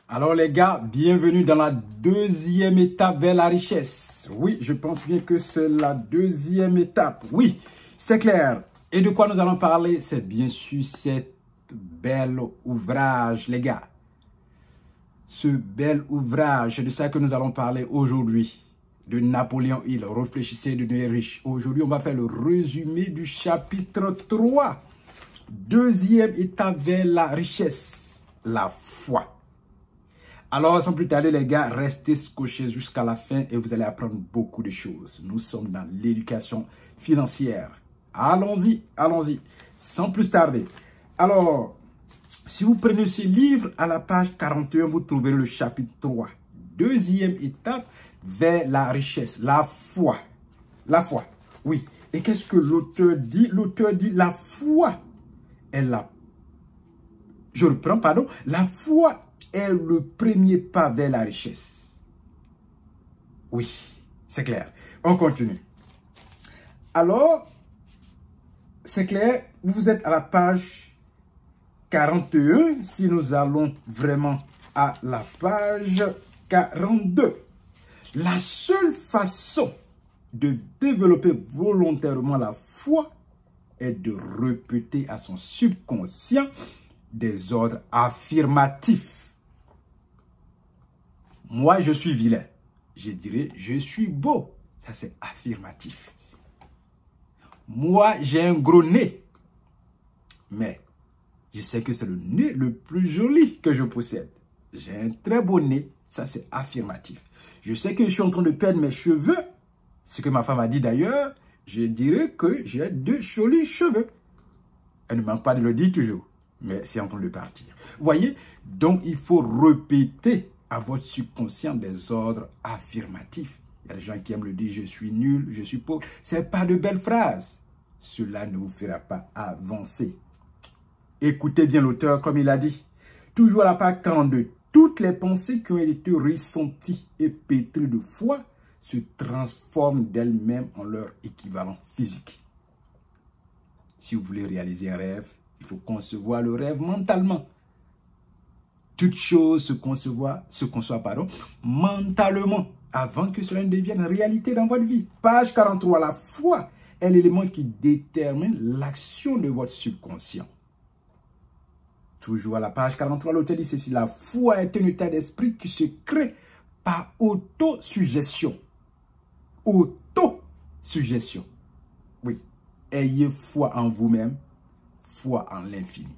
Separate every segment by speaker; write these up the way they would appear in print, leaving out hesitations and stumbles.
Speaker 1: Alors les gars, bienvenue dans la deuxième étape vers la richesse. Oui, je pense bien que c'est la deuxième étape. Oui, c'est clair. Et de quoi nous allons parler? C'est bien sûr cet bel ouvrage, les gars. Ce bel ouvrage, c'est de ça que nous allons parler aujourd'hui. De Napoléon Hill, Réfléchissez et devenez riche. Aujourd'hui, on va faire le résumé du chapitre 3. Deuxième étape vers la richesse, la foi. Alors, sans plus tarder, les gars, restez scotchés jusqu'à la fin et vous allez apprendre beaucoup de choses. Nous sommes dans l'éducation financière. Allons-y, allons-y, sans plus tarder. Alors, si vous prenez ce livre, à la page 41, vous trouverez le chapitre 3. Deuxième étape vers la richesse, la foi. La foi, oui. Et qu'est-ce que l'auteur dit? L'auteur dit la foi est la... Je reprends, pardon. La foi est le premier pas vers la richesse. Oui, c'est clair. On continue. Alors, c'est clair, vous êtes à la page 41. Si nous allons vraiment à la page 42. La seule façon de développer volontairement la foi est de répéter à son subconscient des ordres affirmatifs. Moi, je suis vilain. Je dirais, je suis beau. Ça, c'est affirmatif. Moi, j'ai un gros nez. Mais, je sais que c'est le nez le plus joli que je possède. J'ai un très beau nez. Ça, c'est affirmatif. Je sais que je suis en train de perdre mes cheveux. Ce que ma femme a dit d'ailleurs, je dirais que j'ai de jolis cheveux. Elle ne manque pas de le dire toujours. Mais c'est en train de partir. Vous voyez? Donc, il faut répéter à votre subconscient des ordres affirmatifs. Il y a des gens qui aiment le dire, je suis nul, je suis pauvre. Ce n'est pas de belles phrases. Cela ne vous fera pas avancer. Écoutez bien l'auteur comme il a dit. Toujours à la page 42. Toutes les pensées qui ont été ressenties et pétries de foi se transforment d'elles-mêmes en leur équivalent physique. Si vous voulez réaliser un rêve, il faut concevoir le rêve mentalement. Toute chose se conçoit mentalement avant que cela ne devienne réalité dans votre vie. Page 43, la foi est l'élément qui détermine l'action de votre subconscient. Toujours à la page 43, l'auteur dit ceci, la foi est un état d'esprit qui se crée par autosuggestion. Autosuggestion. Oui. Ayez foi en vous-même, foi en l'infini.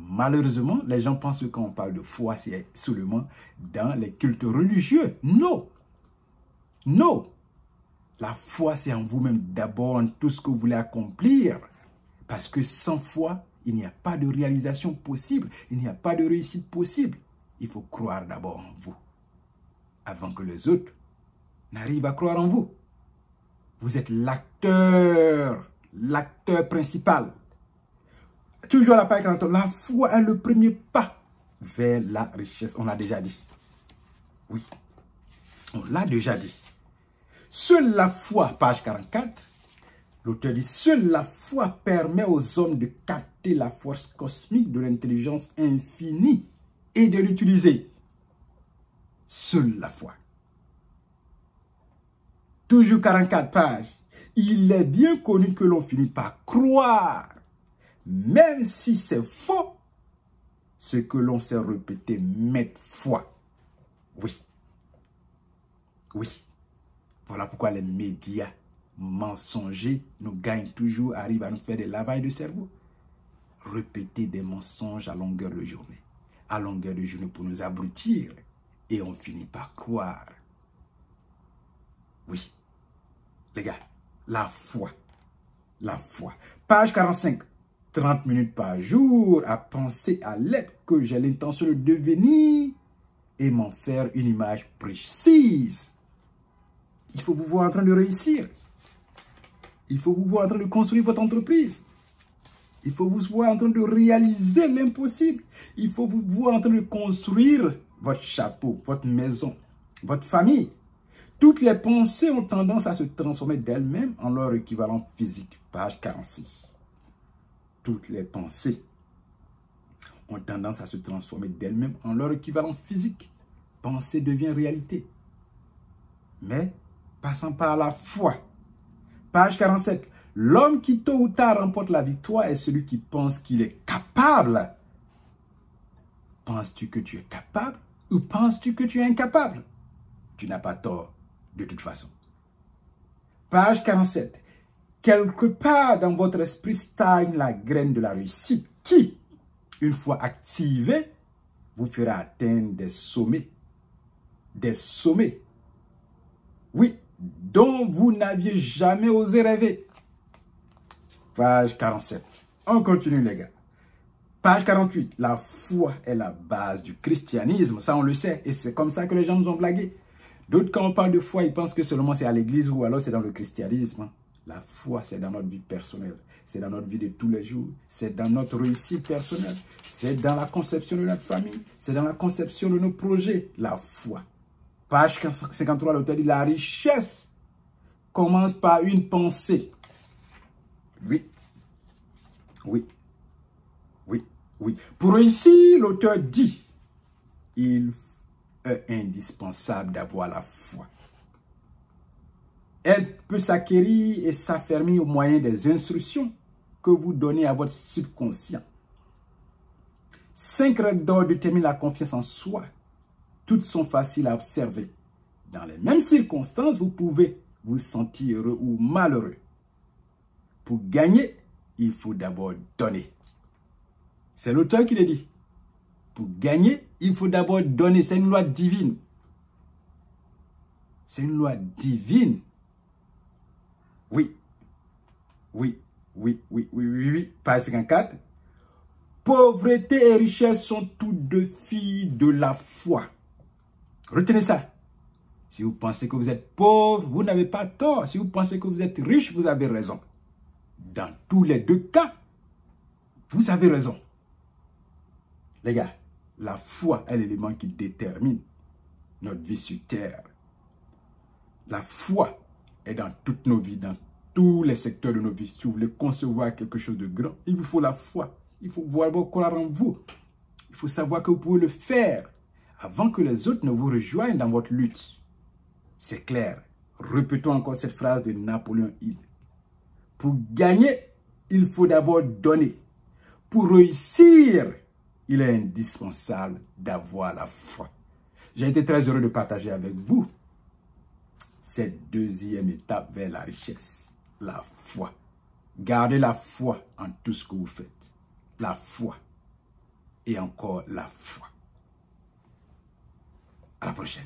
Speaker 1: Malheureusement, les gens pensent que quand on parle de foi, c'est seulement dans les cultes religieux. Non. Non. La foi, c'est en vous-même d'abord, en tout ce que vous voulez accomplir. Parce que sans foi, il n'y a pas de réalisation possible. Il n'y a pas de réussite possible. Il faut croire d'abord en vous. Avant que les autres n'arrivent à croire en vous. Vous êtes l'acteur principal. Toujours à la page 40, la foi est le premier pas vers la richesse. On l'a déjà dit. Oui, on l'a déjà dit. Seule la foi, page 44, l'auteur dit, seule la foi permet aux hommes de capter la force cosmique de l'intelligence infinie et de l'utiliser. Seule la foi. Toujours 44 pages. Il est bien connu que l'on finit par croire, même si c'est faux, ce que l'on s'est répété maintes fois. Oui. Oui. Voilà pourquoi les médias mensongers nous gagnent toujours, arrivent à nous faire des lavages de cerveau. Répéter des mensonges à longueur de journée. À longueur de journée pour nous abrutir. Et on finit par croire. Oui. Les gars, la foi. La foi. Page 45. 30 minutes par jour à penser à l'être que j'ai l'intention de devenir et m'en faire une image précise. Il faut vous voir en train de réussir. Il faut vous voir en train de construire votre entreprise. Il faut vous voir en train de réaliser l'impossible. Il faut vous voir en train de construire votre chapeau, votre maison, votre famille. Toutes les pensées ont tendance à se transformer d'elles-mêmes en leur équivalent physique. Page 46. Toutes les pensées ont tendance à se transformer d'elles-mêmes en leur équivalent physique. Pensée devient réalité. Mais, passant par la foi. Page 47. L'homme qui tôt ou tard remporte la victoire est celui qui pense qu'il est capable. Penses-tu que tu es capable ou penses-tu que tu es incapable? Tu n'as pas tort de toute façon. Page 47. Quelque part dans votre esprit stagne la graine de la réussite qui, une fois activée, vous fera atteindre des sommets. Des sommets. Oui, dont vous n'aviez jamais osé rêver. Page 47. On continue les gars. Page 48. La foi est la base du christianisme. Ça, on le sait. Et c'est comme ça que les gens nous ont blagué. D'autres, quand on parle de foi, ils pensent que seulement c'est à l'église ou alors c'est dans le christianisme. La foi, c'est dans notre vie personnelle. C'est dans notre vie de tous les jours. C'est dans notre réussite personnelle. C'est dans la conception de notre famille. C'est dans la conception de nos projets. La foi. Page 53, l'auteur dit la richesse commence par une pensée. Oui. Oui. Oui. Oui. Pour réussir, l'auteur dit, il est indispensable d'avoir la foi. Elle peut s'acquérir et s'affermir au moyen des instructions que vous donnez à votre subconscient. 5 règles d'or déterminent la confiance en soi. Toutes sont faciles à observer. Dans les mêmes circonstances, vous pouvez vous sentir heureux ou malheureux. Pour gagner, il faut d'abord donner. C'est l'auteur qui le dit. Pour gagner, il faut d'abord donner. C'est une loi divine. C'est une loi divine. Oui. Oui. Oui. Oui. Oui. Oui. Oui. Page 54. Pauvreté et richesse sont toutes deux filles de la foi. Retenez ça. Si vous pensez que vous êtes pauvre, vous n'avez pas tort. Si vous pensez que vous êtes riche, vous avez raison. Dans tous les deux cas, vous avez raison. Les gars, la foi est l'élément qui détermine notre vie sur terre. La foi est dans toutes nos vies, dans tous les secteurs de nos vies. Si vous voulez concevoir quelque chose de grand, il vous faut la foi. Il faut croire en vous. Il faut savoir que vous pouvez le faire avant que les autres ne vous rejoignent dans votre lutte. C'est clair. Répétons encore cette phrase de Napoléon Hill. Pour gagner, il faut d'abord donner. Pour réussir, il est indispensable d'avoir la foi. J'ai été très heureux de partager avec vous cette deuxième étape vers la richesse. La foi. Gardez la foi en tout ce que vous faites. La foi. Et encore la foi. À la prochaine.